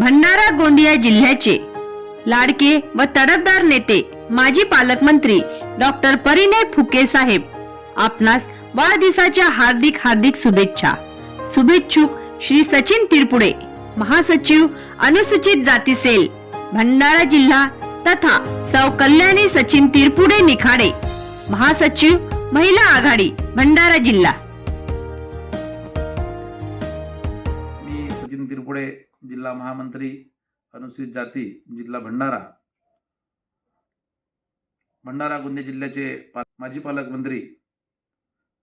भंडारा गोंदिया जिल्ह्याचे लाडके व तडफदार नेते माजी पालकमंत्री डॉक्टर परिणय फुके साहेब आपणास वाढदिवसाच्या हार्दिक हार्दिक शुभेच्छा। शुभेच्छुक श्री सचिन तिरपुडे, महासचिव अनुसूचित जाती सेल भंडारा जिल्हा तथा सौ कल्याणी सचिन तिरपुडे निखाडे, महासचिव महिला आघाडी भंडारा जिल्हा। मी सचिन तिरपुडे, जिल्हा महामंत्री अनुसूचित जाती जिल्हा भंडारा गोंदिया जिल्ह्याचे माजी पालकमंत्री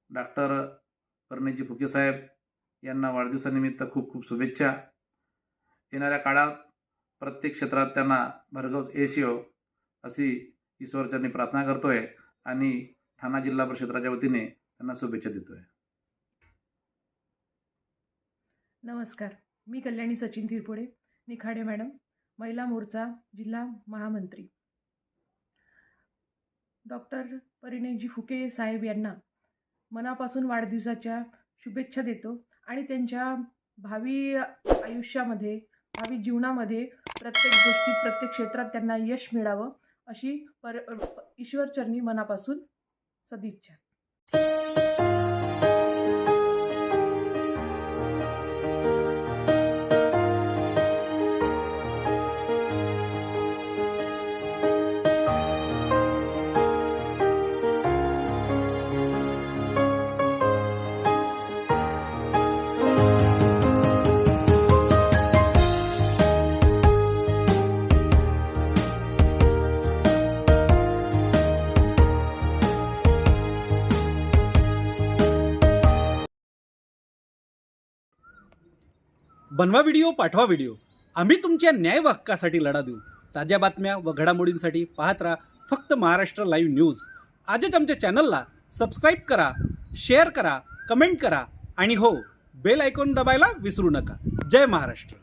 डॉक्टर परिणय फुके साहेब यांना वाढदिवसानिमित्त खूप खूप शुभेच्छा। येणाऱ्या काळात प्रत्येक क्षेत्रात त्यांना भरघोस यश येवो अशी ईश्वरचरणी प्रार्थना करतोय आणि ठाणा जिल्हा परिषदेच्या वतीने त्यांना शुभेच्छा देतोय। नमस्कार, मी कल्याणी सचिन तिरपुडे, निखाडे मॅडम, महिला मोर्चा जिल्हा महामंत्री। डॉक्टर परिणयजी फुके साहेब यांना मनापासून वाढदिवसाच्या शुभेच्छा देतो आणि त्यांच्या भावी आयुष्यामध्ये, भावी जीवनामध्ये प्रत्येक गोष्टी, प्रत्येक क्षेत्रात त्यांना यश मिळावं अशी ईश्वरचरणी मनापासून सदिच्छा। बनवा व्हिडिओ, पाठवा व्हिडिओ, आम्ही तुमच्या न्याय व हक्कासाठी लढा देऊ। ताज्या बातम्या व घडामोडींसाठी पाहत राहा फक्त महाराष्ट्र लाईव्ह न्यूज। आजच आमच्या चॅनलला सबस्क्राईब करा, शेअर करा, कमेंट करा आणि हो, बेल आयकॉन दबायला विसरू नका। जय महाराष्ट्र।